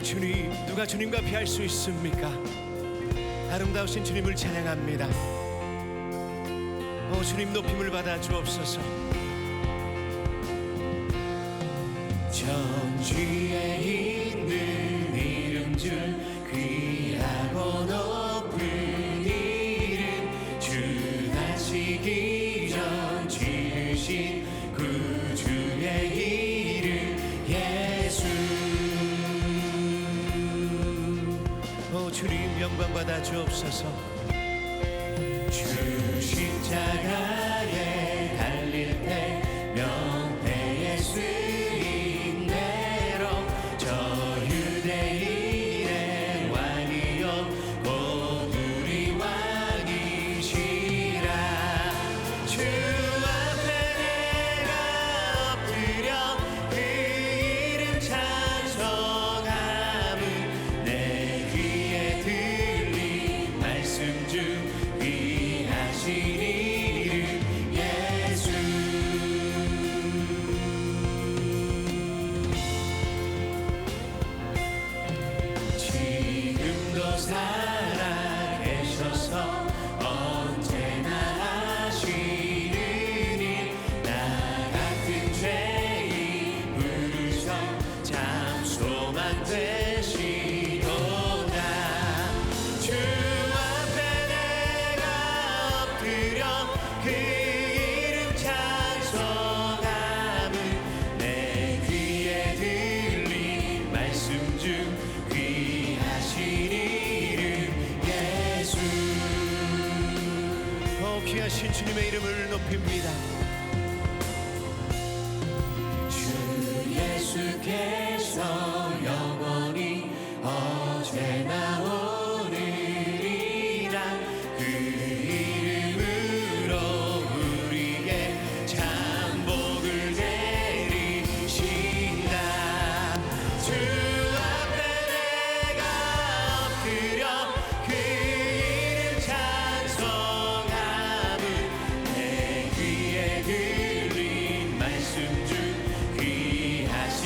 주님, 누가 주님과 비할 수 있습니까? 아름다우신 주님을 찬양합니다. 주님 높임을 받아 주옵소서. 천지에 있는 이름 중 귀하고 높은 이름, 주 다시기 전 지으신 구주의 이름 예수. 주님 영광 받아 주옵소서. 주 십자가에 달릴 때 명패에 쓰인 대로 저 유대인의 왕이요 곧 우리 왕이시라. 주 앞에 내가 엎드려 그 이름 찬송함은 내 귀에 들린 말씀 중 귀하신 이름 예수. 지금도 살아계셔서 언제나 하시는 일, 나 같은 죄인 부르셔 참 소망 되시도다. 주 앞에 내가 엎드려 그 이름 찬송함은 내 귀에 들린 말씀 중 귀하신 이름 예수. 귀하신 주님의 이름을 높입니다. 주 예수께서 영원히 어제나 오늘이라 그 이름으로 우리에게 참 복을 내리신다. 주 앞에 내가 엎드려 그 이름 찬송함은 내 귀에 들린 말씀 중 귀하신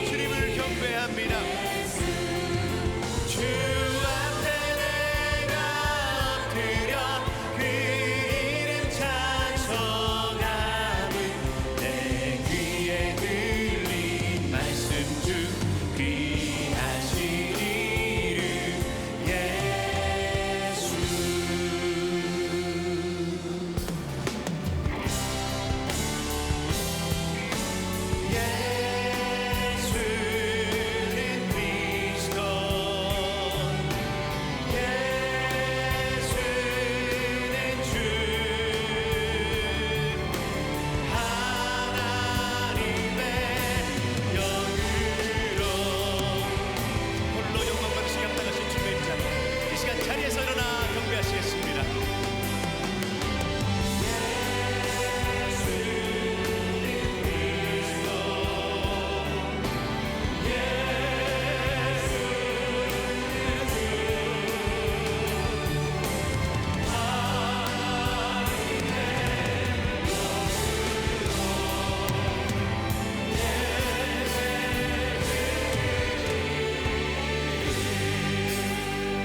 주님을 경배합니다. 주 앞에 내가 엎드려 그 이름 찬송함은 내 귀에 들린 말씀 중 귀하신 이름 예수. 예수는 그리스도, 예수는 주, 하나님의 영으로 홀로 영광 받으시기 합당하신 주의 자, 이 시간 자리에서 일어나 경배하시겠습니다.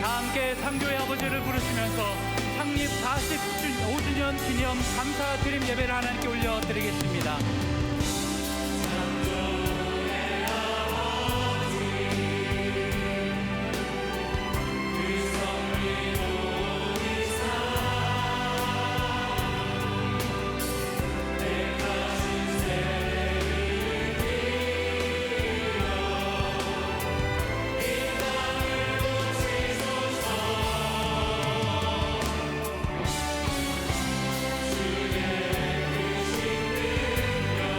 다 함께 창조의 아버지를 부르시면서 창립 45주년 기념 감사드림 예배를 하나님께 올려드리겠습니다. 주의 크신 능력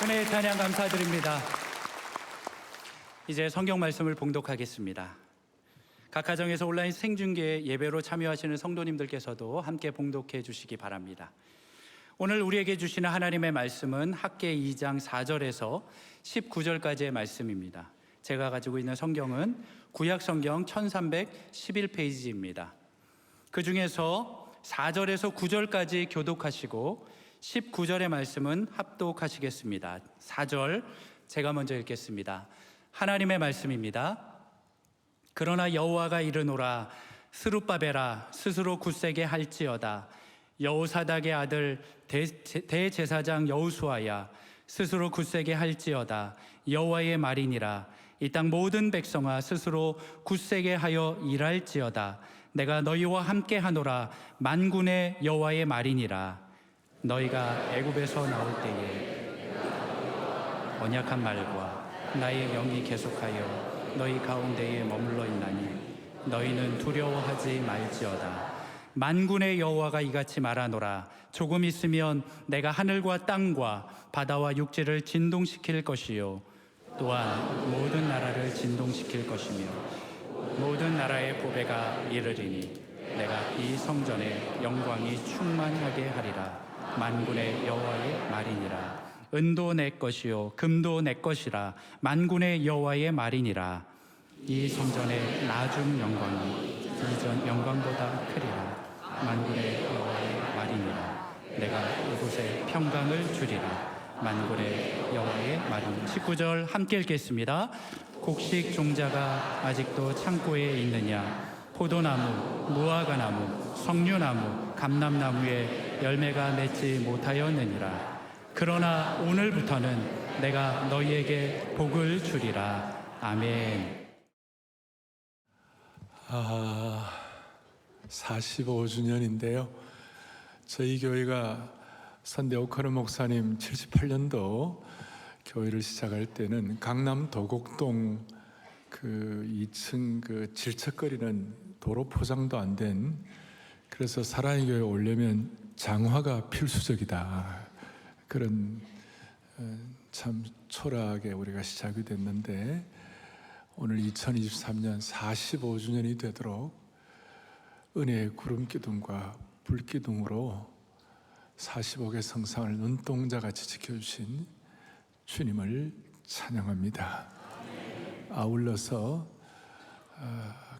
주님의 찬양 감사드립니다. 이제 성경 말씀을 봉독하겠습니다. 각 가정에서 온라인 생중계 예배로 참여하시는 성도님들께서도 함께 봉독해 주시기 바랍니다. 오늘 우리에게 주시는 하나님의 말씀은 학개 2장 4절에서 19절까지의 말씀입니다. 제가 가지고 있는 성경은 구약 성경 1311페이지입니다. 그 중에서 4절에서 9절까지 교독하시고 19절의 말씀은 합독하시겠습니다. 4절 제가 먼저 읽겠습니다. 하나님의 말씀입니다. 그러나 여호와가 이르노라 스룹바벨아 스스로 굳세게 할지어다. 여호사닥의 아들 대제사장 여호수아야 스스로 굳세게 할지어다. 여호와의 말이니라. 이 땅 모든 백성아 스스로 굳세게 하여 일할지어다. 내가 너희와 함께 하노라. 만군의 여호와의 말이니라. 너희가 애굽에서 나올 때에 언약한 말과 나의 영이 계속하여 너희 가운데에 머물러 있나니 너희는 두려워하지 말지어다. 만군의 여호와가 이같이 말하노라. 조금 있으면 내가 하늘과 땅과 바다와 육지를 진동시킬 것이요 또한 모든 나라를 진동시킬 것이며 모든 나라의 보배가 이르리니 내가 이 성전에 영광이 충만하게 하리라. 만군의 여호와의 말이니라. 은도 내 것이요 금도 내 것이라. 만군의 여호와의 말이니라. 이 성전의 나중 영광이 이전 영광보다 크리라. 만군의 여호와의 말이니라. 내가 이곳에 평강을 주리라. 만군의 여호와의 말이니라. 19절 함께 읽겠습니다. 곡식 종자가 아직도 창고에 있느냐? 포도나무, 무화과나무, 석류나무, 감람나무에 열매가 맺지 못하였느니라. 그러나 오늘부터는 내가 너희에게 복을 주리라. 아멘. 45주년인데요. 저희 교회가 선대 오카르 목사님 78년도 교회를 시작할 때는 강남 도곡동 그 2층 그 질척거리는 도로 포장도 안 된, 그래서 사랑의 교회에 오려면 장화가 필수적이다, 그런 참 초라하게 우리가 시작이 됐는데, 오늘 2023년 45주년이 되도록 은혜의 구름기둥과 불기둥으로 45개 성상을 눈동자같이 지켜주신 주님을 찬양합니다. 아울러서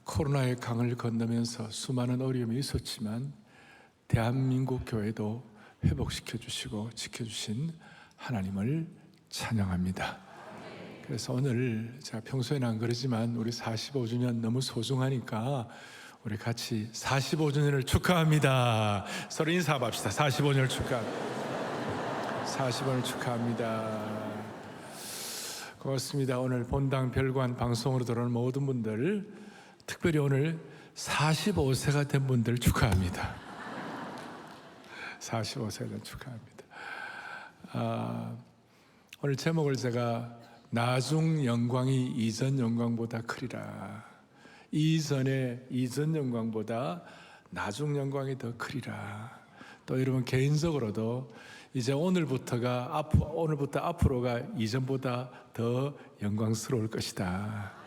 코로나의 강을 건너면서 수많은 어려움이 있었지만 대한민국 교회도 회복시켜 주시고 지켜주신 하나님을 찬양합니다. 그래서 오늘 제가 평소에는 안 그러지만 우리 45주년 너무 소중하니까 우리 같이 45주년을 축하합니다. 서로 인사 한번 합시다. 45년을 축하합니다. 45년을 축하합니다. 고맙습니다. 오늘 본당 별관 방송으로 들어오는 모든 분들, 특별히 오늘 45세가 된 분들 축하합니다. 45세가 된 축하합니다. 오늘 제목을 제가 나중 영광이 이전 영광보다 크리라. 이전 영광보다 나중 영광이 더 크리라. 또 여러분 개인적으로도 이제 오늘부터 앞으로가 이전보다 더 영광스러울 것이다.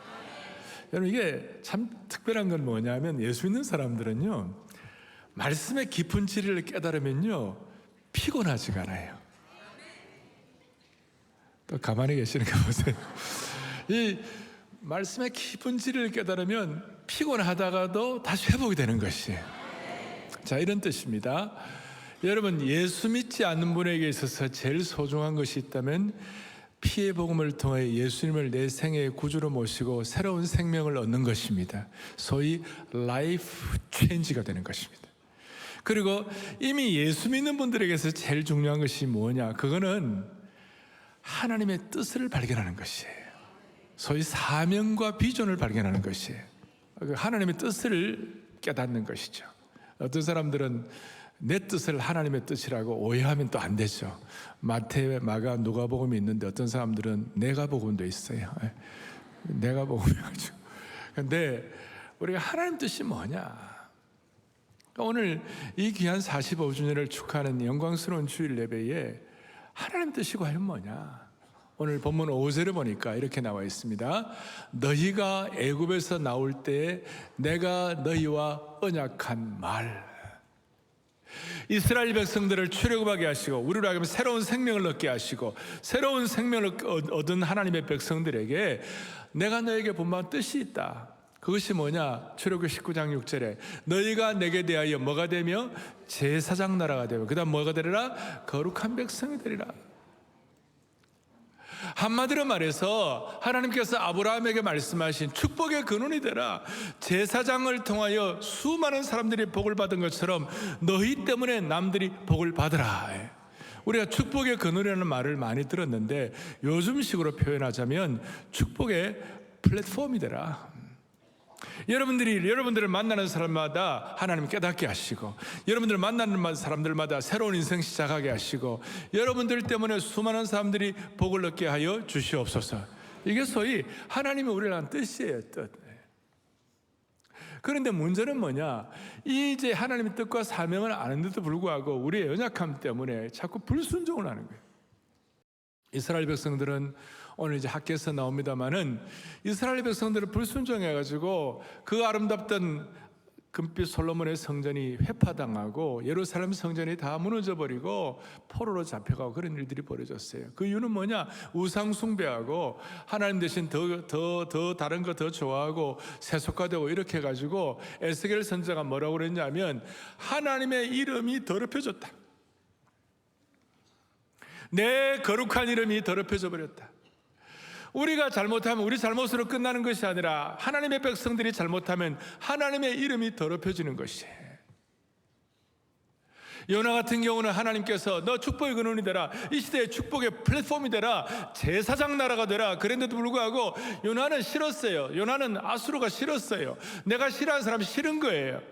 여러분 이게 참 특별한 건 뭐냐면, 예수 믿는 사람들은요 말씀의 깊은 진리를 깨달으면요 피곤하지가 않아요. 또 가만히 계시는 거 보세요. 이 말씀의 깊은 진리를 깨달으면 피곤하다가도 다시 회복이 되는 것이에요. 자, 이런 뜻입니다. 여러분, 예수 믿지 않는 분에게 있어서 제일 소중한 것이 있다면 피의 복음을 통해 예수님을 내 생애의 구주로 모시고 새로운 생명을 얻는 것입니다. 소위 라이프 체인지가 되는 것입니다. 그리고 이미 예수 믿는 분들에게서 제일 중요한 것이 뭐냐? 그거는 하나님의 뜻을 발견하는 것이에요. 소위 사명과 비전을 발견하는 것이에요. 하나님의 뜻을 깨닫는 것이죠. 어떤 사람들은 내 뜻을 하나님의 뜻이라고 오해하면 또 안 되죠. 마태, 마가, 누가복음이 있는데 어떤 사람들은 내가복음도 있어요. 내가복음이가지고. 근데 우리가 하나님 뜻이 뭐냐? 오늘 이 귀한 45주년을 축하하는 영광스러운 주일 예배에 하나님 뜻이 과연 뭐냐? 오늘 본문 5절에 보니까 이렇게 나와 있습니다. 너희가 애굽에서 나올 때 내가 너희와 언약한 말. 이스라엘 백성들을 출애굽하게 하시고 우리로 하여금 새로운 생명을 얻게 하시고 새로운 생명을 얻은 하나님의 백성들에게 내가 너에게 분명한 뜻이 있다. 그것이 뭐냐? 출애굽기 19장 6절에 너희가 내게 대하여 뭐가 되며 제사장 나라가 되며 그 다음 뭐가 되리라? 거룩한 백성이 되리라. 한마디로 말해서 하나님께서 아브라함에게 말씀하신 축복의 근원이 되라. 제사장을 통하여 수많은 사람들이 복을 받은 것처럼 너희 때문에 남들이 복을 받으라. 우리가 축복의 근원이라는 말을 많이 들었는데 요즘식으로 표현하자면 축복의 플랫폼이 되라. 여러분들을 만나는 사람마다 하나님 깨닫게 하시고 여러분들 만나는 사람들마다 새로운 인생 시작하게 하시고 여러분들 때문에 수많은 사람들이 복을 얻게 하여 주시옵소서. 이게 소위 하나님이 우리를 한 뜻이에요. 뜻. 그런데 문제는 뭐냐? 이제 하나님의 뜻과 사명을 아는데도 불구하고 우리의 연약함 때문에 자꾸 불순종을 하는 거예요. 이스라엘 백성들은 오늘 이제 학교에서 나옵니다마는 이스라엘 백성들은 불순종해가지고 그 아름답던 금빛 솔로몬의 성전이 회파당하고 예루살렘 성전이 다 무너져버리고 포로로 잡혀가고 그런 일들이 벌어졌어요. 그 이유는 뭐냐? 우상 숭배하고 하나님 대신 더 다른 거 더 좋아하고 세속화되고 이렇게 해가지고 에스겔 선지자가 뭐라고 그랬냐면 하나님의 이름이 더럽혀졌다. 내 거룩한 이름이 더럽혀져 버렸다. 우리가 잘못하면 우리 잘못으로 끝나는 것이 아니라 하나님의 백성들이 잘못하면 하나님의 이름이 더럽혀지는 것이에요. 요나 같은 경우는 하나님께서 너 축복의 근원이 되라, 이 시대의 축복의 플랫폼이 되라, 제사장 나라가 되라 그랬는데도 불구하고 요나는 싫었어요. 요나는 아수르가 싫었어요. 내가 싫어하는 사람이 싫은 거예요.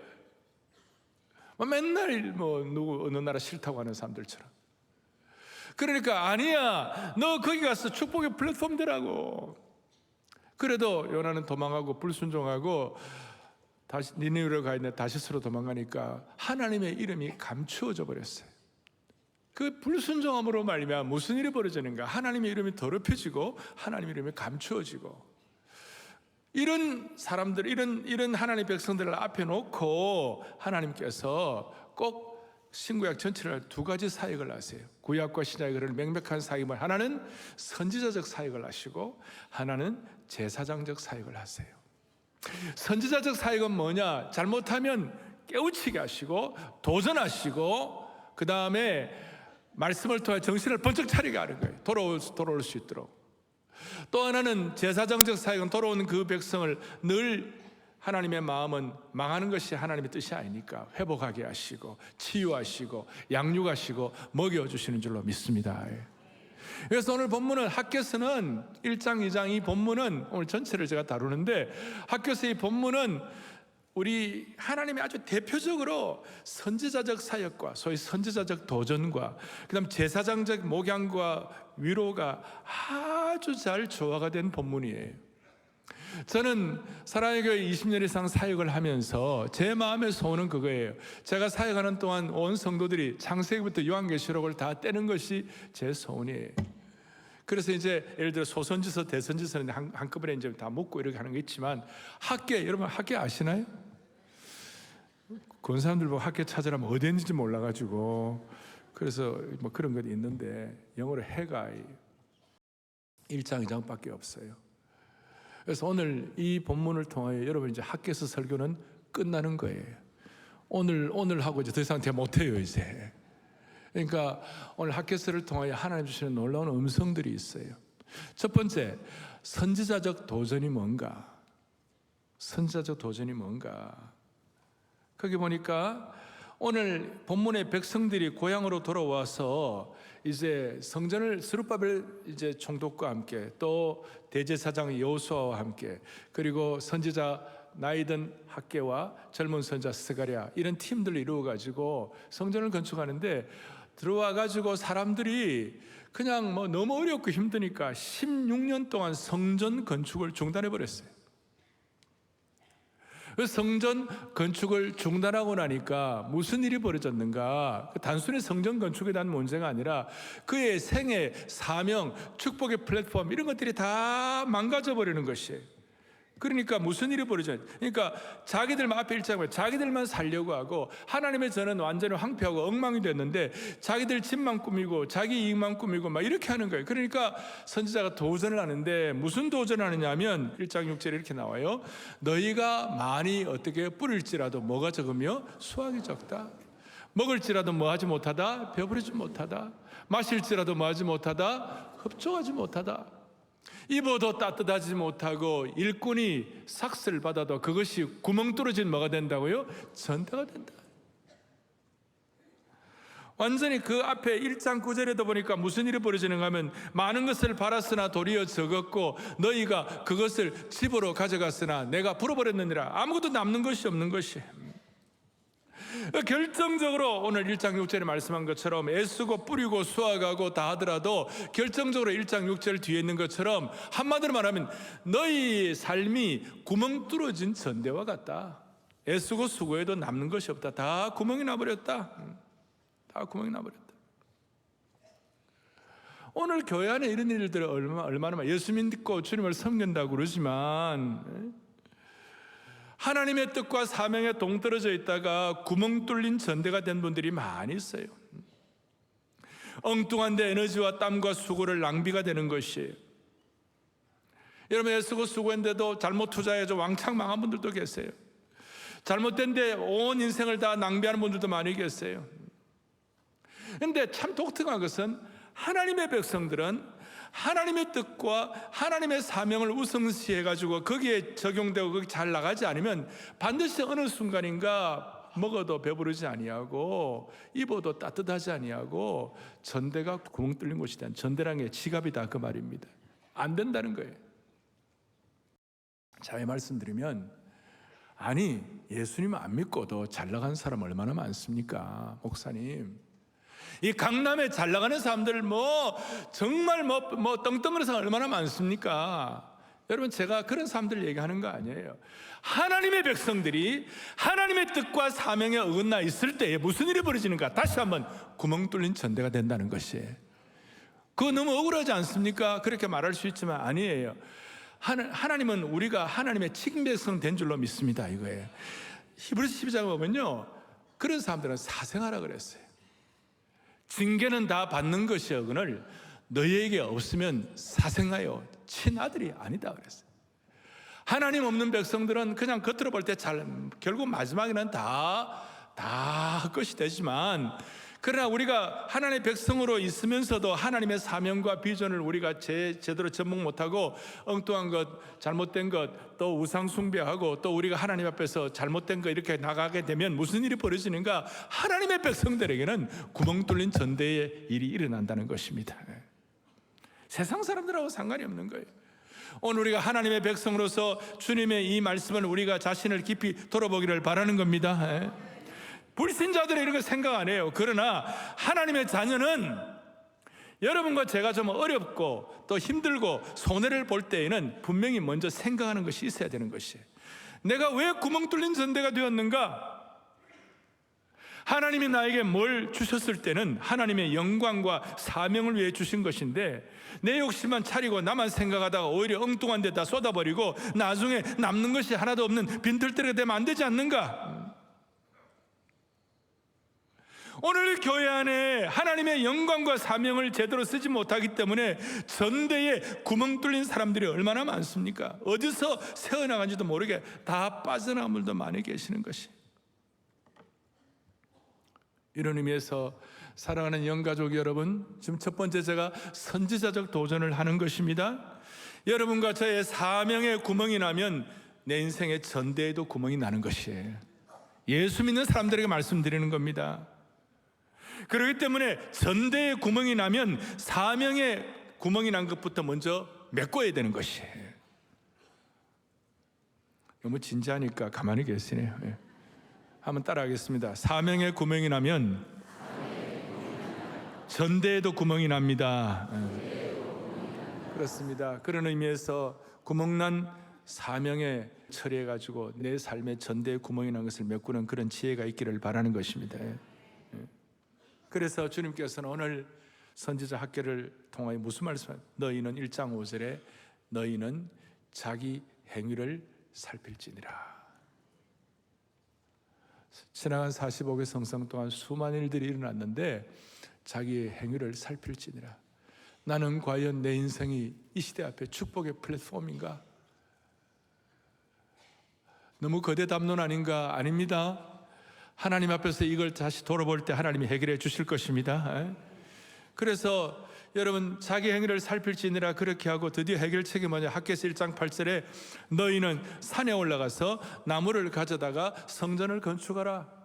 맨날 누구 어느 나라 싫다고 하는 사람들처럼. 그러니까 아니야, 너 거기 가서 축복의 플랫폼 되라고. 그래도 요나는 도망가고 불순종하고 다시 니느웨로 가 있는데 다시스로 도망가니까 하나님의 이름이 감추어져 버렸어요. 그 불순종함으로 말미암아 무슨 일이 벌어지는가? 하나님의 이름이 더럽혀지고 하나님의 이름이 감추어지고. 이런 사람들, 이런 하나님의 백성들을 앞에 놓고 하나님께서 꼭 신구약 전체를 두 가지 사역을 하세요. 구약과 신약의 그런 명백한 사역을, 하나는 선지자적 사역을 하시고 하나는 제사장적 사역을 하세요. 선지자적 사역은 뭐냐? 잘못하면 깨우치게 하시고 도전하시고 그 다음에 말씀을 통해 정신을 번쩍 차리게 하는 거예요. 돌아올 수 있도록. 또 하나는 제사장적 사역은 돌아오는 그 백성을 늘 하나님의 마음은 망하는 것이 하나님의 뜻이 아니니까 회복하게 하시고 치유하시고 양육하시고 먹여주시는 줄로 믿습니다. 그래서 오늘 본문은 학교에서는 1장 2장 이 본문은 오늘 전체를 제가 다루는데 학교에서 이 본문은 우리 하나님이 아주 대표적으로 선지자적 사역과 소위 선지자적 도전과 그 다음 제사장적 목양과 위로가 아주 잘 조화가 된 본문이에요. 저는 사랑의 교회 20년 이상 사역을 하면서 제 마음의 소원은 그거예요. 제가 사역하는 동안 온 성도들이 창세기부터 요한계시록을 다 떼는 것이 제 소원이에요. 그래서 이제 예를 들어 소선지서 대선지서는 한꺼번에 이제 다 묶고 이렇게 하는 게 있지만 학계, 여러분 학계 아시나요? 그런 사람들 보고 학계 찾으라면 어디 있는지 몰라가지고 그래서 뭐 그런 것도 있는데 영어로 해가 1장 2장밖에 없어요. 그래서 오늘 이 본문을 통하여 여러분 이제 학교에서 설교는 끝나는 거예요. 오늘 하고 이제 더 이상 대 못해요 이제. 그러니까 오늘 학교에서를 통하여 하나님 주시는 놀라운 음성들이 있어요. 첫 번째, 선지자적 도전이 뭔가? 선지자적 도전이 뭔가? 거기 보니까 오늘 본문의 백성들이 고향으로 돌아와서 이제 성전을 스룹바벨 이제 총독과 함께 또 대제사장 여호수아와 함께 그리고 선지자 나이든 학계와 젊은 선지자 스가랴 이런 팀들을 이루어 가지고 성전을 건축하는데 들어와 가지고 사람들이 그냥 뭐 너무 어렵고 힘드니까 16년 동안 성전 건축을 중단해 버렸어요. 그 성전 건축을 중단하고 나니까 무슨 일이 벌어졌는가? 단순히 성전 건축에 대한 문제가 아니라 그의 생애, 사명, 축복의 플랫폼 이런 것들이 다 망가져 버리는 것이에요. 그러니까 무슨 일이 벌어져요? 그러니까 자기들만 앞에 일장하면 자기들만 살려고 하고 하나님의 전은 완전히 황폐하고 엉망이 됐는데 자기들 집만 꾸미고 자기 이익만 꾸미고 막 이렇게 하는 거예요. 그러니까 선지자가 도전을 하는데 무슨 도전을 하느냐 하면 1장 6절에 이렇게 나와요. 너희가 많이 어떻게 뿌릴지라도 뭐가 적으며 수확이 적다. 먹을지라도 뭐하지 못하다. 배부르지 못하다. 마실지라도 뭐하지 못하다. 흡족하지 못하다. 입어도 따뜻하지 못하고 일꾼이 삭슬 받아도 그것이 구멍 뚫어진 뭐가 된다고요? 전대가 된다. 완전히 그 앞에 1장 9절에도 보니까 무슨 일이 벌어지는가 하면 많은 것을 팔았으나 도리어 적었고 너희가 그것을 집으로 가져갔으나 내가 불어버렸느니라. 아무것도 남는 것이 없는 것이. 결정적으로 오늘 1장 6절에 말씀한 것처럼 애쓰고 뿌리고 수확하고 다 하더라도 결정적으로 1장 6절 뒤에 있는 것처럼 한마디로 말하면 너희 삶이 구멍 뚫어진 전대와 같다. 애쓰고 수고해도 남는 것이 없다. 다 구멍이 나버렸다. 다 구멍이 나버렸다. 오늘 교회 안에 이런 일들을 얼마나 예수 믿고 주님을 섬긴다고 그러지만 하나님의 뜻과 사명에 동떨어져 있다가 구멍 뚫린 전대가 된 분들이 많이 있어요. 엉뚱한 데 에너지와 땀과 수고를 낭비가 되는 것이에요. 여러분 애쓰고 수고했는데도 잘못 투자해서 왕창 망한 분들도 계세요. 잘못된 데 온 인생을 다 낭비하는 분들도 많이 계세요. 그런데 참 독특한 것은 하나님의 백성들은 하나님의 뜻과 하나님의 사명을 우선시해가지고 거기에 적용되고 거기 잘 나가지 않으면 반드시 어느 순간인가 먹어도 배부르지 아니하고 입어도 따뜻하지 아니하고 전대가 구멍 뚫린 곳이다. 전대란 게 지갑이다 그 말입니다. 안 된다는 거예요. 자, 이 말씀드리면 아니 예수님 안 믿고도 잘 나간 사람 얼마나 많습니까? 목사님 이 강남에 잘 나가는 사람들 정말 떵떵거리는 사람 얼마나 많습니까? 여러분 제가 그런 사람들 얘기하는 거 아니에요. 하나님의 백성들이 하나님의 뜻과 사명에 어긋나 있을 때에 무슨 일이 벌어지는가? 다시 한번 구멍 뚫린 전대가 된다는 것이에요. 그거 너무 억울하지 않습니까? 그렇게 말할 수 있지만 아니에요. 하나님은 우리가 하나님의 친백성 된 줄로 믿습니다 이거예요. 히브리서 12장 보면요 그런 사람들은 사생하라 그랬어요. 징계는 다 받는 것이여거늘 너희에게 없으면 사생하여 친아들이 아니다 그랬어요. 하나님 없는 백성들은 그냥 겉으로 볼 때 결국 마지막에는 다 헛것이 되지만 그러나 우리가 하나님의 백성으로 있으면서도 하나님의 사명과 비전을 우리가 제대로 접목 못하고 엉뚱한 것, 잘못된 것, 또 우상 숭배하고 또 우리가 하나님 앞에서 잘못된 것 이렇게 나가게 되면 무슨 일이 벌어지는가? 하나님의 백성들에게는 구멍 뚫린 전대의 일이 일어난다는 것입니다. 세상 사람들하고 상관이 없는 거예요. 오늘 우리가 하나님의 백성으로서 주님의 이 말씀을 우리가 자신을 깊이 돌아보기를 바라는 겁니다. 불신자들은 이런 거 생각 안 해요. 그러나 하나님의 자녀는 여러분과 제가 좀 어렵고 또 힘들고 손해를 볼 때에는 분명히 먼저 생각하는 것이 있어야 되는 것이에요. 내가 왜 구멍 뚫린 전대가 되었는가? 하나님이 나에게 뭘 주셨을 때는 하나님의 영광과 사명을 위해 주신 것인데 내 욕심만 차리고 나만 생각하다가 오히려 엉뚱한 데다 쏟아버리고 나중에 남는 것이 하나도 없는 빈털터리가 되면 안 되지 않는가? 오늘 교회 안에 하나님의 영광과 사명을 제대로 쓰지 못하기 때문에 전대에 구멍 뚫린 사람들이 얼마나 많습니까? 어디서 새어나간지도 모르게 다 빠져나간 분도 많이 계시는 것이. 이런 의미에서 사랑하는 영가족 여러분, 지금 첫 번째 제가 선지자적 도전을 하는 것입니다. 여러분과 저의 사명에 구멍이 나면 내 인생의 전대에도 구멍이 나는 것이에요. 예수 믿는 사람들에게 말씀드리는 겁니다. 그렇기 때문에 전대에 구멍이 나면 사명에 구멍이 난 것부터 먼저 메꿔야 되는 것이에요. 너무 진지하니까 가만히 계시네요. 한번 따라하겠습니다. 사명에 구멍이 나면 전대에도 구멍이 납니다. 그렇습니다. 그런 의미에서 구멍난 사명에 처리해가지고 내 삶의 전대에 구멍이 난 것을 메꾸는 그런 지혜가 있기를 바라는 것입니다. 그래서 주님께서는 오늘 선지자 학교를 통하여 무슨 말씀을? 너희는 1장 5절에 너희는 자기 행위를 살필지니라. 지나간 45개 성상 동안 수많은 일들이 일어났는데 자기의 행위를 살필지니라. 나는 과연 내 인생이 이 시대 앞에 축복의 플랫폼인가? 너무 거대 담론 아닌가? 아닙니다. 하나님 앞에서 이걸 다시 돌아볼 때 하나님이 해결해 주실 것입니다. 그래서 여러분 자기 행위를 살필지니라 그렇게 하고 드디어 해결책이 뭐냐? 학개서 1장 8절에 너희는 산에 올라가서 나무를 가져다가 성전을 건축하라.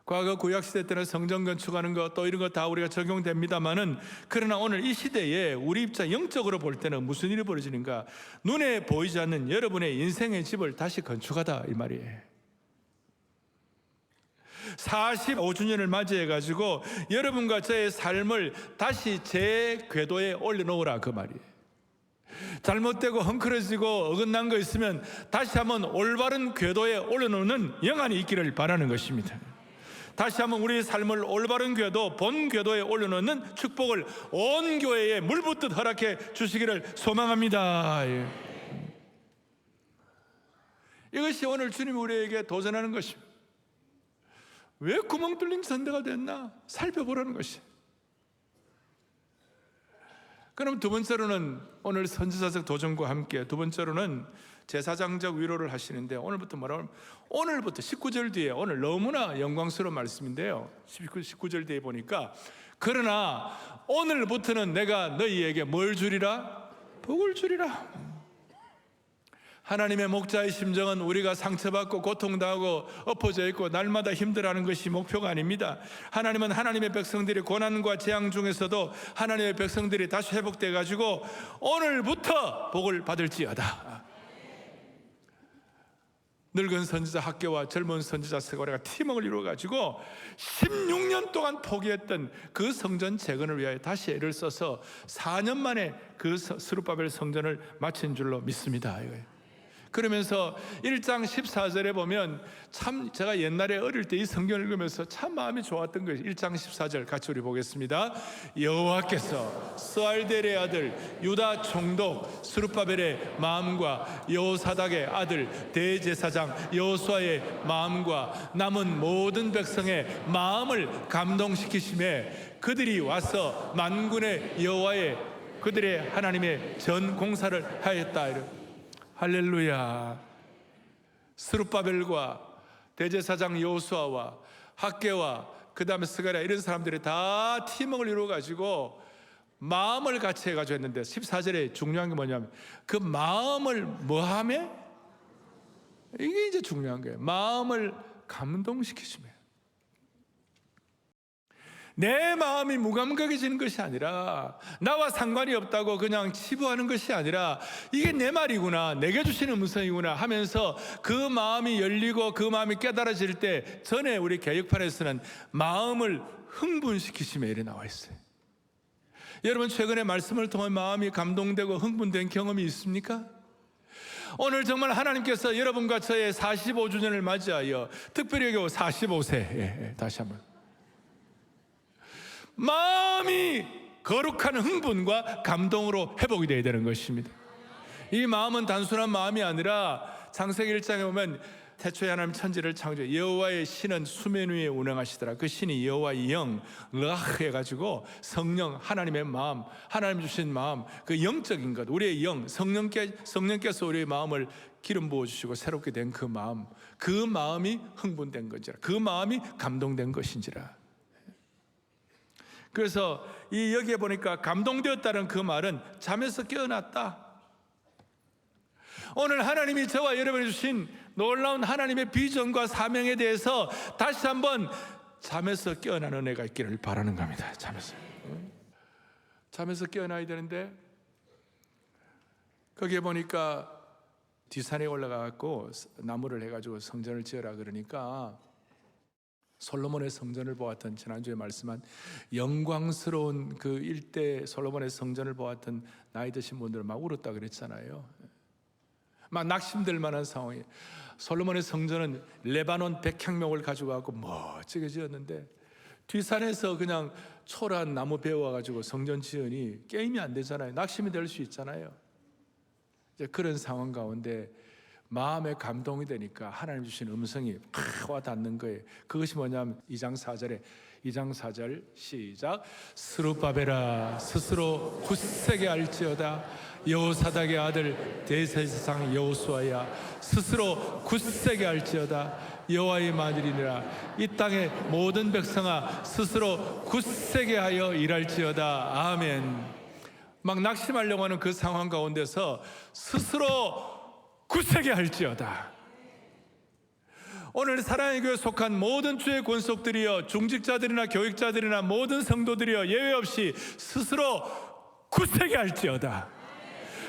과거 구약시대 때는 성전 건축하는 것 또 이런 거 다 우리가 적용됩니다만은 그러나 오늘 이 시대에 우리 입장 영적으로 볼 때는 무슨 일이 벌어지는가? 눈에 보이지 않는 여러분의 인생의 집을 다시 건축하다 이 말이에요. 45주년을 맞이해가지고 여러분과 저의 삶을 다시 제 궤도에 올려놓으라 그 말이에요. 잘못되고 헝클어지고 어긋난 거 있으면 다시 한번 올바른 궤도에 올려놓는 영안이 있기를 바라는 것입니다. 다시 한번 우리의 삶을 올바른 궤도, 본 궤도에 올려놓는 축복을 온 교회에 물붓듯 허락해 주시기를 소망합니다. 이것이 오늘 주님이 우리에게 도전하는 것입니다. 왜 구멍 뚫린 선대가 됐나? 살펴보라는 것이. 그럼 두 번째로는 오늘 선지자적 도전과 함께 두 번째로는 제사장적 위로를 하시는데 오늘부터 뭐라고 하면 오늘부터 19절 뒤에 오늘 너무나 영광스러운 말씀인데요. 19절 뒤에 보니까 그러나 오늘부터는 내가 너희에게 뭘 주리라? 복을 주리라. 하나님의 목자의 심정은 우리가 상처받고 고통당하고 엎어져 있고 날마다 힘들어하는 것이 목표가 아닙니다. 하나님은 하나님의 백성들이 고난과 재앙 중에서도 하나님의 백성들이 다시 회복돼 가지고 오늘부터 복을 받을지어다. 늙은 선지자 학교와 젊은 선지자 세고래가 팀워크를 이루어 가지고 16년 동안 포기했던 그 성전 재건을 위하여 다시 애를 써서 4년 만에 그 스룹바벨 성전을 마친 줄로 믿습니다. 그러면서 1장 14절에 보면 참 제가 옛날에 어릴 때 이 성경을 읽으면서 참 마음이 좋았던 거예요. 1장 14절 같이 우리 보겠습니다. 여호와께서 스알델의 아들 유다 총독 스룹바벨의 마음과 여호사닥의 아들 대제사장 여호수아의 마음과 남은 모든 백성의 마음을 감동시키심에 그들이 와서 만군의 여호와의 그들의 하나님의 전 공사를 하였다. 할렐루야. 스룹바벨과 대제사장 여호수아와 학개와 그 다음에 스가랴 이런 사람들이 다 팀워크를 이루어가지고 마음을 같이 해가지고 했는데 14절에 중요한 게 뭐냐면 그 마음을 뭐하며? 이게 이제 중요한 거예요. 마음을 감동시키시며 내 마음이 무감각해지는 것이 아니라 나와 상관이 없다고 그냥 치부하는 것이 아니라 이게 내 말이구나, 내게 주시는 음성이구나 하면서 그 마음이 열리고 그 마음이 깨달아질 때 전에 우리 개혁판에서는 마음을 흥분시키시며 이래 나와 있어요. 여러분 최근에 말씀을 통해 마음이 감동되고 흥분된 경험이 있습니까? 오늘 정말 하나님께서 여러분과 저의 45주년을 맞이하여 특별히 45세 다시 한번 마음이 거룩한 흥분과 감동으로 회복이 되어야 되는 것입니다. 이 마음은 단순한 마음이 아니라 창세기 1장에 보면 태초에 하나님 천지를 창조해 여호와의 신은 수면 위에 운행하시더라. 그 신이 여호와의 영 르아흐 해가지고 성령 하나님의 마음 하나님 주신 마음 그 영적인 것 우리의 영 성령께서 우리의 마음을 기름 부어주시고 새롭게 된 그 마음이 흥분된 것이라 그 마음이 감동된 것인지라. 그래서 여기에 보니까 감동되었다는 그 말은 잠에서 깨어났다. 오늘 하나님이 저와 여러분이 주신 놀라운 하나님의 비전과 사명에 대해서 다시 한번 잠에서 깨어나는 은혜가 있기를 바라는 겁니다. 잠에서 깨어나야 되는데 거기에 보니까 뒷산에 올라가고 나무를 해가지고 성전을 지어라 그러니까 솔로몬의 성전을 보았던 지난주에 말씀한 영광스러운 그 일대 솔로몬의 성전을 보았던 나이 드신 분들은 막 울었다 그랬잖아요. 막 낙심될 만한 상황이에요. 솔로몬의 성전은 레바논 백향목을 가지고 멋지게 지었는데 뒷산에서 그냥 초라한 나무 베어와가지고 성전 지으니 게임이 안 되잖아요. 낙심이 될 수 있잖아요. 이제 그런 상황 가운데 마음에 감동이 되니까 하나님 주신 음성이 팍 와닿는 거예요. 그것이 뭐냐면 2장 4절 시작. 스룹바벨아 스스로 굳세게 알지어다. 여호사닥의 아들 대제사장 여호수아야 스스로 굳세게 알지어다. 여호와의 만일이니라. 이 땅의 모든 백성아 스스로 굳세게 하여 일할지어다. 아멘. 막 낙심하려고 하는 그 상황 가운데서 스스로 굳세게 할지어다. 오늘 사랑의 교회에 속한 모든 주의 권속들이여, 중직자들이나 교육자들이나 모든 성도들이여 예외 없이 스스로 굳세게 할지어다.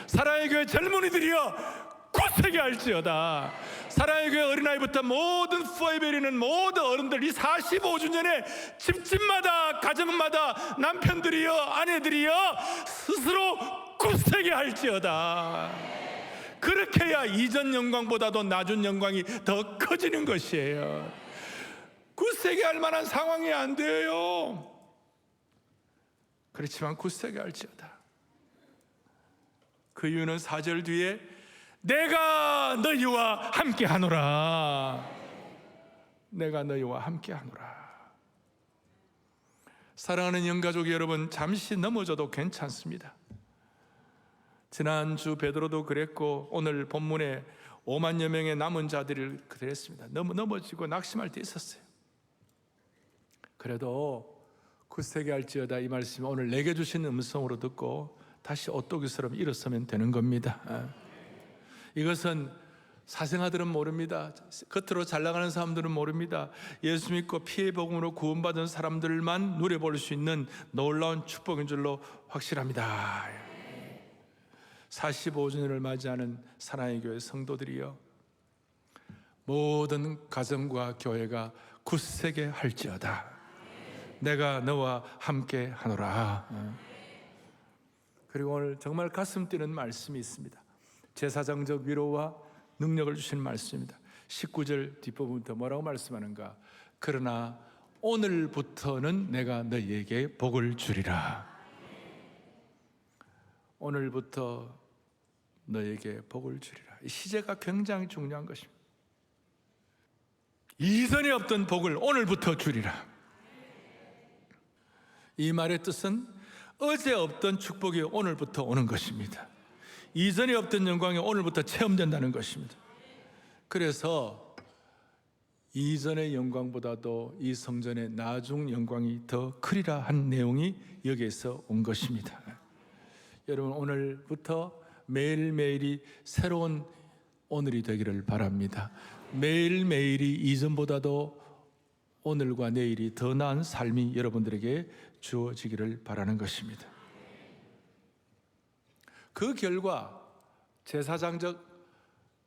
사랑의 교회 젊은이들이여 굳세게 할지어다. 사랑의 교회 어린아이부터 모든 포에베리는 모든 어른들, 이 45주년에 집집마다 가정마다 남편들이여 아내들이여 스스로 굳세게 할지어다. 그렇게 해야 이전 영광보다도 낮은 영광이 더 커지는 것이에요. 굳세게 할 만한 상황이 안 돼요. 그렇지만 굳세게 할지어다. 그 이유는 4절 뒤에 내가 너희와 함께 하노라. 내가 너희와 함께 하노라. 사랑하는 영가족 여러분, 잠시 넘어져도 괜찮습니다. 지난주 베드로도 그랬고 오늘 본문에 5만여 명의 남은 자들을 그랬습니다. 너무 넘어지고 낙심할 때 있었어요. 그래도 굳세게 할지어다 이 말씀이 오늘 내게 주신 음성으로 듣고 다시 오뚜기처럼 일어서면 되는 겁니다. 이것은 사생아들은 모릅니다. 겉으로 잘 나가는 사람들은 모릅니다. 예수 믿고 피의 복음으로 구원받은 사람들만 누려볼 수 있는 놀라운 축복인 줄로 확실합니다. 45주년을 맞이하는 사랑의 교회 성도들이여, 모든 가정과 교회가 굳세게 할지어다. 내가 너와 함께 하노라. 그리고 오늘 정말 가슴 뛰는 말씀이 있습니다. 제사장적 위로와 능력을 주시는 말씀입니다. 19절 뒷부분부터 뭐라고 말씀하는가? 그러나 오늘부터는 내가 너희에게 복을 주리라. 오늘부터 너에게 복을 주리라. 이 시제가 굉장히 중요한 것입니다. 이전에 없던 복을 오늘부터 주리라. 이 말의 뜻은 어제 없던 축복이 오늘부터 오는 것입니다. 이전에 없던 영광이 오늘부터 체험된다는 것입니다. 그래서 이전의 영광보다도 이 성전의 나중 영광이 더 크리라 한 내용이 여기에서 온 것입니다. 여러분, 오늘부터 매일매일이 새로운 오늘이 되기를 바랍니다. 매일매일이 이전보다도 오늘과 내일이 더 나은 삶이 여러분들에게 주어지기를 바라는 것입니다. 그 결과 제사장적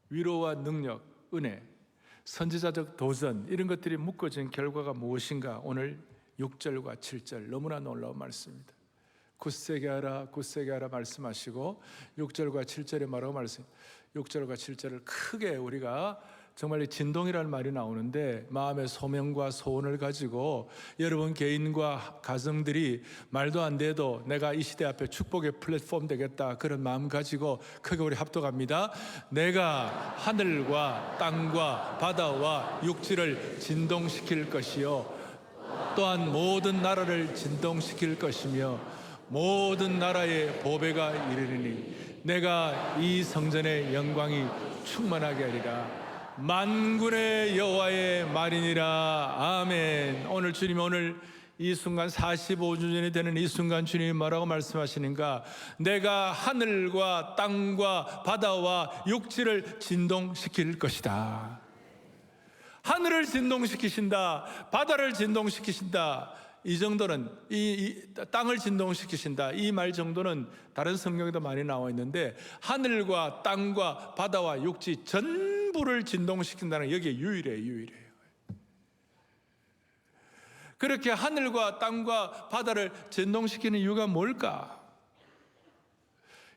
위로와 능력, 은혜, 선지자적 도전, 이런 것들이 묶어진 결과가 무엇인가? 오늘 6절과 7절 너무나 놀라운 말씀입니다. 굳세게 하라, 굳세게 하라 말씀하시고 6절과 7절에 말하고 말씀. 6절과 7절을 크게 우리가 정말 진동이라는 말이 나오는데, 마음의 소명과 소원을 가지고 여러분 개인과 가정들이 말도 안 돼도 내가 이 시대 앞에 축복의 플랫폼 되겠다, 그런 마음 가지고 크게 우리 합독합니다. 내가 하늘과 땅과 바다와 육지를 진동시킬 것이요, 또한 모든 나라를 진동시킬 것이며 모든 나라의 보배가 이르리니 내가 이 성전의 영광이 충만하게 하리라. 만군의 여호와의 말이니라. 아멘. 오늘 주님, 오늘 이 순간 45주년이 되는 이 순간 주님이 뭐라고 말씀하시는가? 내가 하늘과 땅과 바다와 육지를 진동시킬 것이다. 하늘을 진동시키신다, 바다를 진동시키신다, 이 정도는 이 땅을 진동시키신다, 이 말 정도는 다른 성경에도 많이 나와 있는데, 하늘과 땅과 바다와 육지 전부를 진동시킨다는 여기에 유일해요. 그렇게 하늘과 땅과 바다를 진동시키는 이유가 뭘까?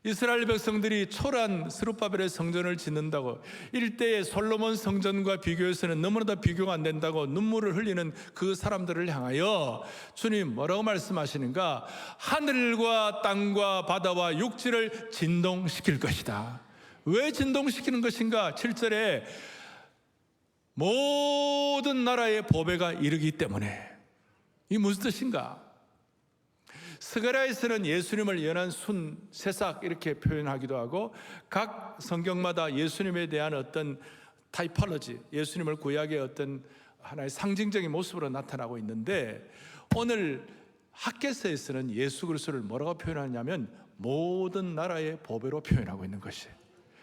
이스라엘 백성들이 초라한 스룹바벨의 성전을 짓는다고, 일대의 솔로몬 성전과 비교해서는 너무나도 비교가 안 된다고 눈물을 흘리는 그 사람들을 향하여 주님 뭐라고 말씀하시는가? 하늘과 땅과 바다와 육지를 진동시킬 것이다. 왜 진동시키는 것인가? 7절에 모든 나라의 보배가 이르기 때문에. 이 무슨 뜻인가? 스가랴에서는 예수님을 연한 순, 새싹 이렇게 표현하기도 하고, 각 성경마다 예수님에 대한 어떤 타이폴로지, 예수님을 구약의 어떤 하나의 상징적인 모습으로 나타나고 있는데, 오늘 학개서에서는 예수 그리스도를 뭐라고 표현하냐면 모든 나라의 보배로 표현하고 있는 것이에요.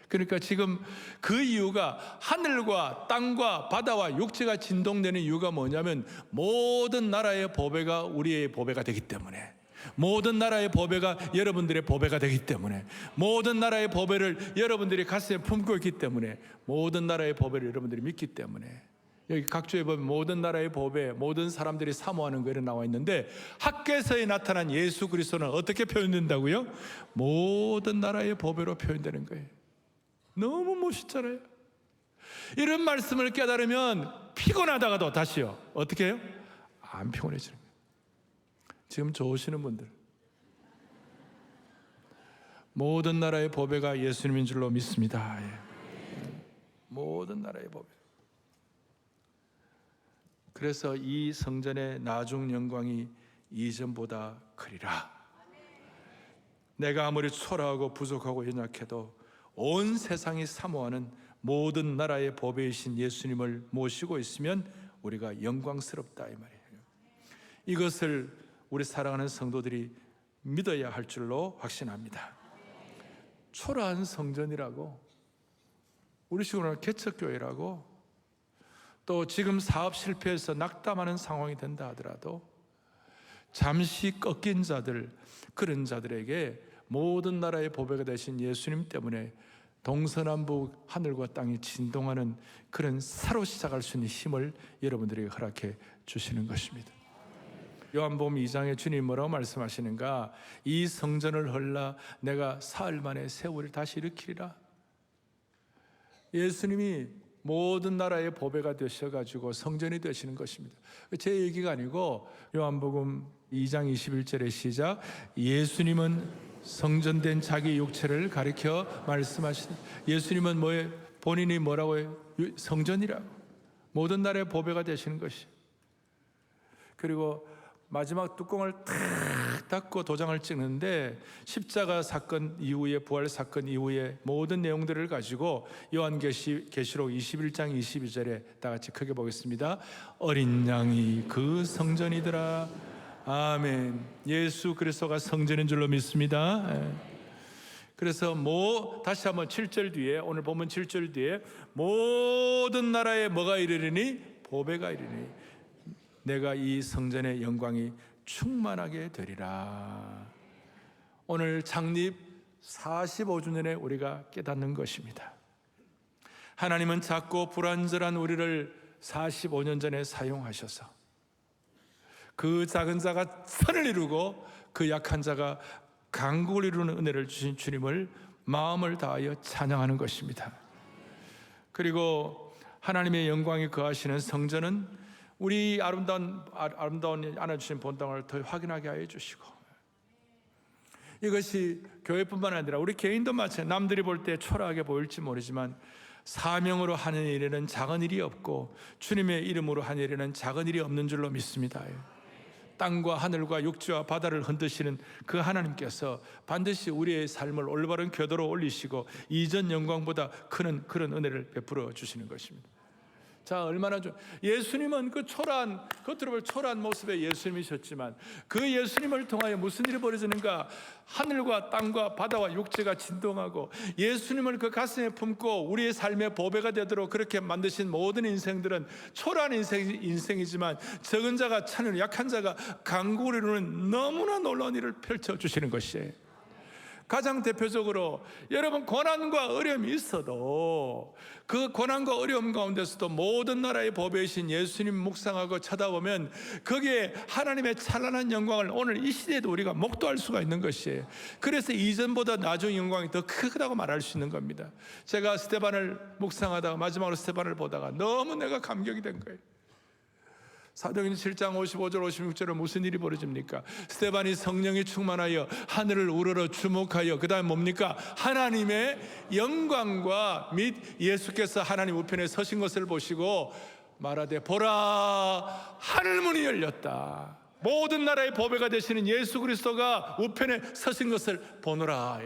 그러니까 지금 그 이유가, 하늘과 땅과 바다와 육지가 진동되는 이유가 뭐냐면 모든 나라의 보배가 우리의 보배가 되기 때문에, 모든 나라의 보배가 여러분들의 보배가 되기 때문에, 모든 나라의 보배를 여러분들이 가슴에 품고 있기 때문에, 모든 나라의 보배를 여러분들이 믿기 때문에, 여기 각주에 보면 모든 나라의 보배, 모든 사람들이 사모하는 거에 나와 있는데, 학개서에 나타난 예수 그리스도는 어떻게 표현된다고요? 모든 나라의 보배로 표현되는 거예요. 너무 멋있잖아요. 이런 말씀을 깨달으면 피곤하다가도 다시요, 어떻게 해요? 안 피곤해지는 거예요. 지금 좋으시는 분들, 모든 나라의 보배가 예수님인 줄로 믿습니다. 모든 나라의 보배. 그래서 이 성전의 나중 영광이 이전보다 크리라. 내가 아무리 초라하고 부족하고 연약해도 온 세상이 사모하는 모든 나라의 보배이신 예수님을 모시고 있으면 우리가 영광스럽다, 이 말이에요. 이것을 우리 사랑하는 성도들이 믿어야 할 줄로 확신합니다. 초라한 성전이라고, 우리 식으로는 개척교회라고, 또 지금 사업 실패해서 낙담하는 상황이 된다 하더라도 잠시 꺾인 자들, 그런 자들에게 모든 나라의 보배가 되신 예수님 때문에 동서남북 하늘과 땅이 진동하는 그런 새로 시작할 수 있는 힘을 여러분들에게 허락해 주시는 것입니다. 요한복음 2장에 주님 뭐라고 말씀하시는가? 이 성전을 헐라 내가 사흘 만에 세월을 다시 일으키리라. 예수님이 모든 나라의 보배가 되셔가지고 성전이 되시는 것입니다. 제 얘기가 아니고 요한복음 2장 21절의 시작, 예수님은 성전된 자기 육체를 가리켜 말씀하시는, 예수님은 뭐에 본인이 뭐라고 해요? 성전이라고. 모든 나라의 보배가 되시는 것이. 그리고 마지막 뚜껑을 탁 닫고 도장을 찍는데, 십자가 사건 이후에, 부활 사건 이후에 모든 내용들을 가지고 요한계시록 21장 22절에 다 같이 크게 보겠습니다. 어린 양이 그 성전이더라. 아멘. 예수 그리스도가 성전인 줄로 믿습니다. 그래서 다시 한번 7절 뒤에, 오늘 보면 7절 뒤에 모든 나라에 뭐가 이르리니? 보배가 이르리니 내가 이 성전의 영광이 충만하게 되리라. 오늘 창립 45주년에 우리가 깨닫는 것입니다. 하나님은 작고 불완전한 우리를 45년 전에 사용하셔서 그 작은 자가 선을 이루고 그 약한 자가 강국을 이루는 은혜를 주신 주님을 마음을 다하여 찬양하는 것입니다. 그리고 하나님의 영광이 거하시는 성전은 우리 아름다운 안아주신 본당을 더 확인하게 하여 주시고, 이것이 교회뿐만 아니라 우리 개인도 마찬가지. 남들이 볼 때 초라하게 보일지 모르지만 사명으로 하는 일에는 작은 일이 없고 주님의 이름으로 하는 일에는 작은 일이 없는 줄로 믿습니다. 땅과 하늘과 육지와 바다를 흔드시는 그 하나님께서 반드시 우리의 삶을 올바른 궤도로 올리시고 이전 영광보다 큰 그런 은혜를 베풀어 주시는 것입니다. 자, 얼마나 예수님은 그 초라한, 겉으로 볼 초라한 모습의 예수님이셨지만 그 예수님을 통하여 무슨 일이 벌어지는가? 하늘과 땅과 바다와 육지가 진동하고 예수님을 그 가슴에 품고 우리의 삶의 보배가 되도록 그렇게 만드신 모든 인생들은 초라한 인생이지만 적은 자가 찬을, 약한 자가 강국을 이루는 너무나 놀라운 일을 펼쳐주시는 것이에요. 가장 대표적으로 여러분 고난과 어려움이 있어도 그 고난과 어려움 가운데서도 모든 나라의 보배이신 예수님 묵상하고 쳐다보면 거기에 하나님의 찬란한 영광을 오늘 이 시대에도 우리가 목도할 수가 있는 것이에요. 그래서 이전보다 나중 영광이 더 크다고 말할 수 있는 겁니다. 제가 스데반을 묵상하다가 마지막으로 스데반을 보다가 너무 내가 감격이 된 거예요. 사도행전 7장 55절 56절에 무슨 일이 벌어집니까? 스데반이 성령이 충만하여 하늘을 우러러 주목하여 그 다음에 뭡니까? 하나님의 영광과 및 예수께서 하나님 우편에 서신 것을 보시고 말하되 보라 하늘문이 열렸다. 모든 나라의 보배가 되시는 예수 그리스도가 우편에 서신 것을 보노라.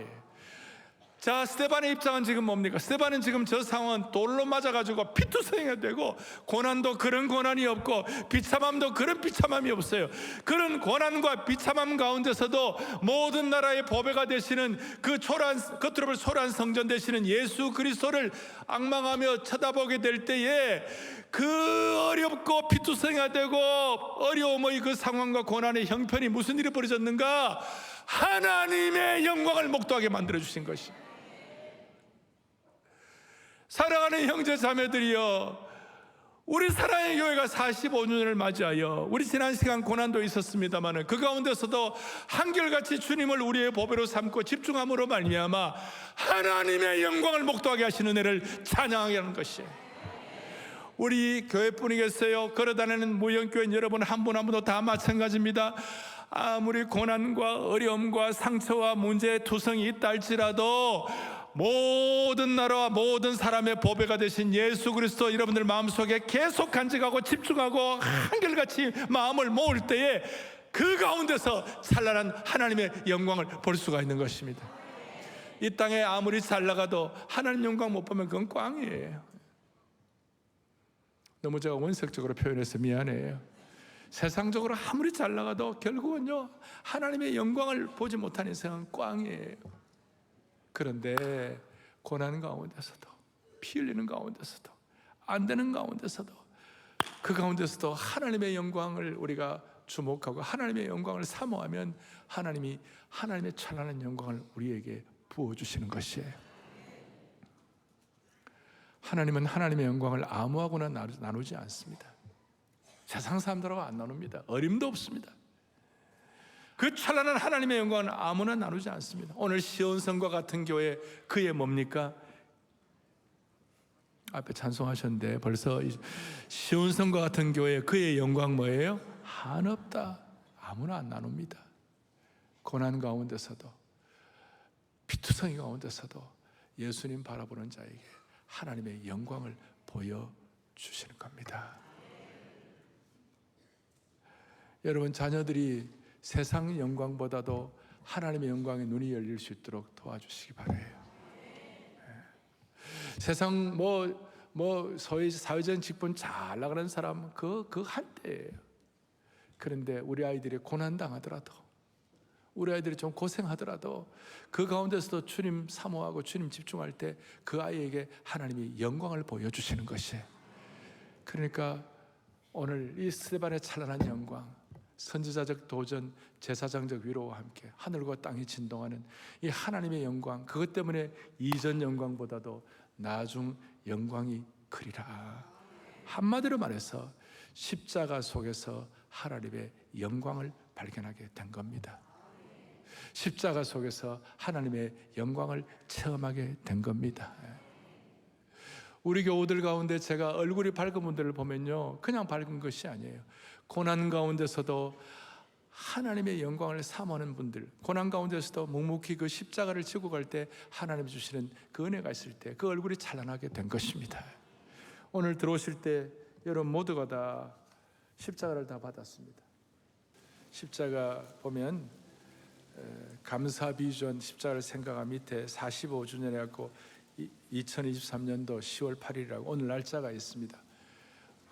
자, 스데반의 입장은 지금 뭡니까? 스데반은 지금 저 상황은 돌로 맞아가지고 피투성이가 되고 고난도 그런 고난이 없고 비참함도 그런 비참함이 없어요. 그런 고난과 비참함 가운데서도 모든 나라의 보배가 되시는 그 겉으로 볼 초라한 성전 되시는 예수 그리스도를 앙망하며 쳐다보게 될 때에 그 어렵고 피투성이가 되고 어려움의 그 상황과 고난의 형편이 무슨 일이 벌어졌는가? 하나님의 영광을 목도하게 만들어주신 것이. 사랑하는 형제 자매들이여, 우리 사랑의 교회가 45주년을 맞이하여 우리 지난 시간 고난도 있었습니다만 그 가운데서도 한결같이 주님을 우리의 보배로 삼고 집중함으로 말미암아 하나님의 영광을 목도하게 하시는 은혜를 찬양하게 하는 것이에요. 우리 교회뿐이겠어요? 걸어다니는 무형교회 여러분 한 분 한 분도 다 마찬가지입니다. 아무리 고난과 어려움과 상처와 문제의 투성이 있다 할지라도 모든 나라와 모든 사람의 보배가 되신 예수 그리스도 여러분들 마음속에 계속 간직하고 집중하고 한결같이 마음을 모을 때에 그 가운데서 찬란한 하나님의 영광을 볼 수가 있는 것입니다. 이 땅에 아무리 잘 나가도 하나님 영광 못 보면 그건 꽝이에요. 너무 제가 원색적으로 표현해서 미안해요. 세상적으로 아무리 잘 나가도 결국은요 하나님의 영광을 보지 못하는 인생은 꽝이에요. 그런데 고난 가운데서도 피 흘리는 가운데서도 안 되는 가운데서도 그 가운데서도 하나님의 영광을 우리가 주목하고 하나님의 영광을 사모하면 하나님이 하나님의 찬란한 영광을 우리에게 부어주시는 것이에요. 하나님은 하나님의 영광을 아무하고나 나누지 않습니다. 세상 사람들하고 안 나눕니다. 어림도 없습니다. 그 찬란한 하나님의 영광은 아무나 나누지 않습니다. 오늘 시온성과 같은 교회 그의 뭡니까? 앞에 찬송하셨는데 벌써 시온성과 같은 교회 그의 영광 뭐예요? 한없다. 아무나 안 나눕니다. 고난 가운데서도 피투성이 가운데서도 예수님 바라보는 자에게 하나님의 영광을 보여주시는 겁니다. 여러분 자녀들이 세상 영광보다도 하나님의 영광에 눈이 열릴 수 있도록 도와주시기 바라요. 세상 소위 사회적인 직분 잘 나가는 사람 그 한때예요. 그런데 우리 아이들이 고난 당하더라도 우리 아이들이 좀 고생하더라도 그 가운데서도 주님 사모하고 주님 집중할 때 그 아이에게 하나님이 영광을 보여주시는 것이에요. 그러니까 오늘 이 스데반의 찬란한 영광, 선지자적 도전, 제사장적 위로와 함께 하늘과 땅이 진동하는 이 하나님의 영광, 그것 때문에 이전 영광보다도 나중 영광이 크리라. 한마디로 말해서 십자가 속에서 하나님의 영광을 발견하게 된 겁니다. 십자가 속에서 하나님의 영광을 체험하게 된 겁니다. 우리 교우들 가운데 제가 얼굴이 밝은 분들을 보면요 그냥 밝은 것이 아니에요. 고난 가운데서도 하나님의 영광을 사모하는 분들, 고난 가운데서도 묵묵히 그 십자가를 지고 갈 때 하나님이 주시는 그 은혜가 있을 때 그 얼굴이 찬란하게 된 것입니다. 오늘 들어오실 때 여러분 모두가 다 십자가를 다 받았습니다. 십자가 보면 감사 비전 십자가를 생각한 밑에 45주년에 갖고 2023년도 10월 8일이라고 오늘 날짜가 있습니다.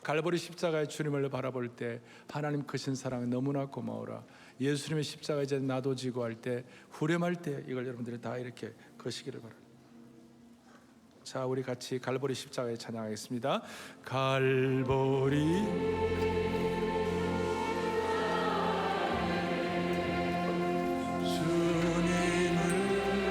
갈보리 십자가의 주님을 바라볼 때 하나님 크신 사랑 너무나 고마워라. 예수님의 십자가 이제 나도 지고 할 때 후렴할 때 이걸 여러분들이 다 이렇게 거시기를 바랍니다. 자, 우리 같이 갈보리 십자가에 찬양하겠습니다. 갈보리 주님을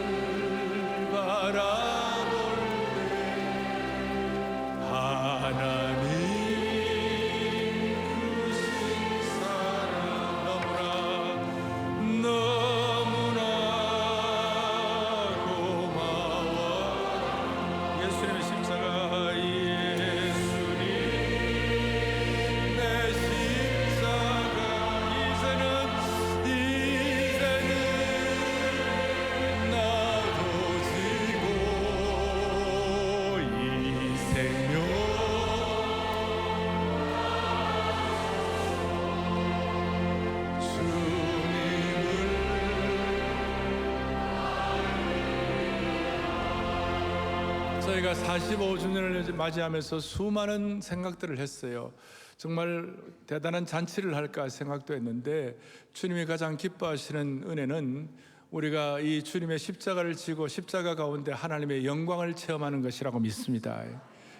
저희가 45주년을 맞이하면서 수많은 생각들을 했어요. 정말 대단한 잔치를 할까 생각도 했는데, 주님이 가장 기뻐하시는 은혜는 우리가 이 주님의 십자가를 지고 십자가 가운데 하나님의 영광을 체험하는 것이라고 믿습니다.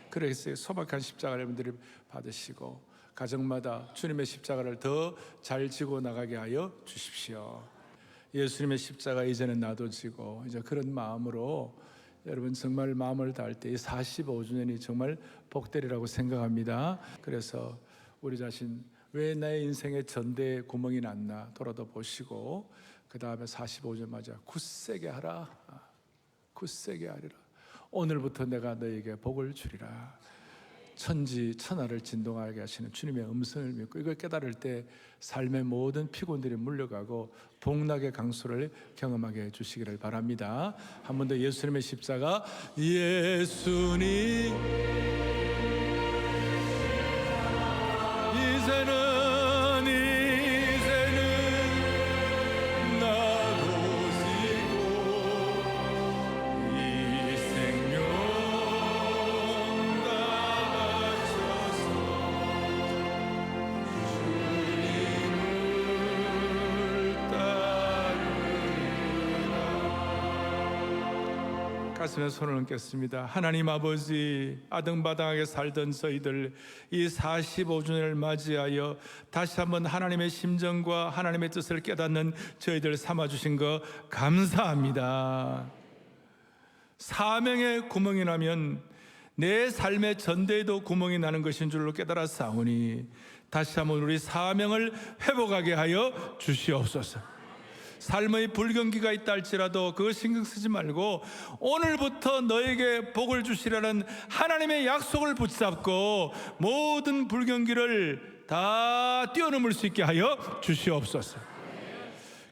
그래서 소박한 십자가를 여러분들이 받으시고 가정마다 주님의 십자가를 더 잘 지고 나가게 하여 주십시오. 예수님의 십자가 이제는 나도 지고, 이제 그런 마음으로 여러분 정말 마음을 다할 때 이 45주년이 정말 복되리라고 생각합니다. 그래서 우리 자신, 왜 나의 인생에 전대에 구멍이 났나 돌아도 보시고, 그 다음에 45년 맞아 굳세게 하라. 굳세게 하리라. 오늘부터 내가 너에게 복을 주리라. 천지 천하를 진동하게 하시는 주님의 음성을 믿고 이걸 깨달을 때 삶의 모든 피곤들이 물려가고 복락의 강수를 경험하게 해주시기를 바랍니다. 한 번 더 예수님의 십자가. 예수님 이제는 나도 지고 이 생명 다 바쳐서 주님을 따르리라. 가슴에 손을 얹겠습니다. 하나님 아버지, 아등바등하게 살던 저희들 이 45주년을 맞이하여 다시 한번 하나님의 심정과 하나님의 뜻을 깨닫는 저희들 삼아주신 거 감사합니다. 사명에 구멍이 나면 내 삶의 전대에도 구멍이 나는 것인 줄로 깨달았사오니 다시 한번 우리 사명을 회복하게 하여 주시옵소서. 삶의 불경기가 있다 할지라도 그거 신경 쓰지 말고 오늘부터 너에게 복을 주시라는 하나님의 약속을 붙잡고 모든 불경기를 다 뛰어넘을 수 있게 하여 주시옵소서.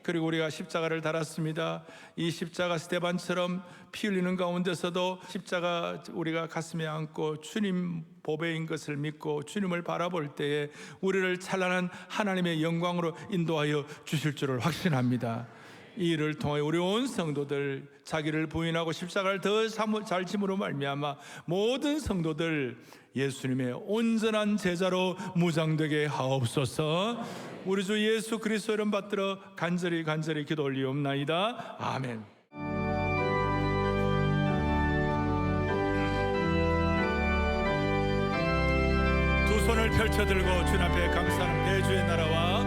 그리고 우리가 십자가를 달았습니다. 이 십자가 스데반처럼 피 흘리는 가운데서도 십자가 우리가 가슴에 안고 주님 보배인 것을 믿고 주님을 바라볼 때에 우리를 찬란한 하나님의 영광으로 인도하여 주실 줄을 확신합니다. 이 일을 통해 우리 온 성도들 자기를 부인하고 십자가를 더 잘 짐으로 말미암아 모든 성도들 예수님의 온전한 제자로 무장되게 하옵소서. 우리 주 예수 그리스도 이름 받들어 간절히 기도 올리옵나이다. 아멘. 두 손을 펼쳐 들고 주님 앞에 감사하는 내 주의 나라와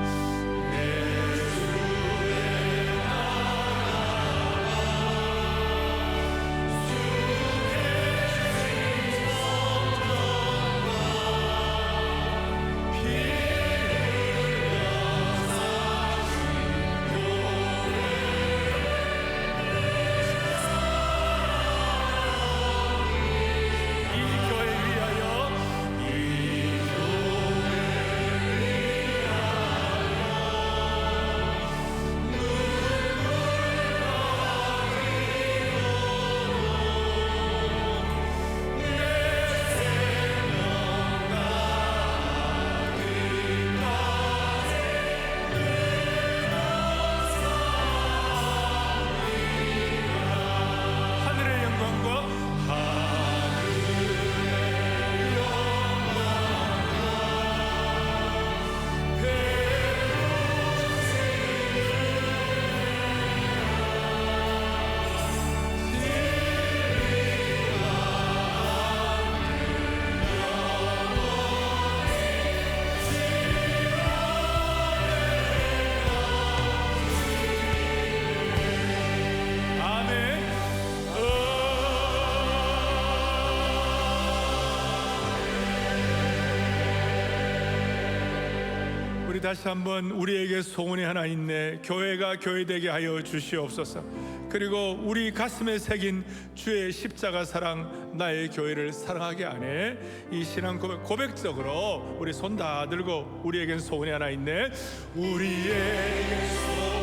다시 한번 우리에게 소원이 하나 있네. 교회가 교회되게 하여 주시옵소서. 그리고 우리 가슴에 새긴 주의 십자가 사랑, 나의 교회를 사랑하게 하네. 이 신앙 고백적으로 우리 손 다 들고 우리에겐 소원이 하나 있네. 우리에게 소원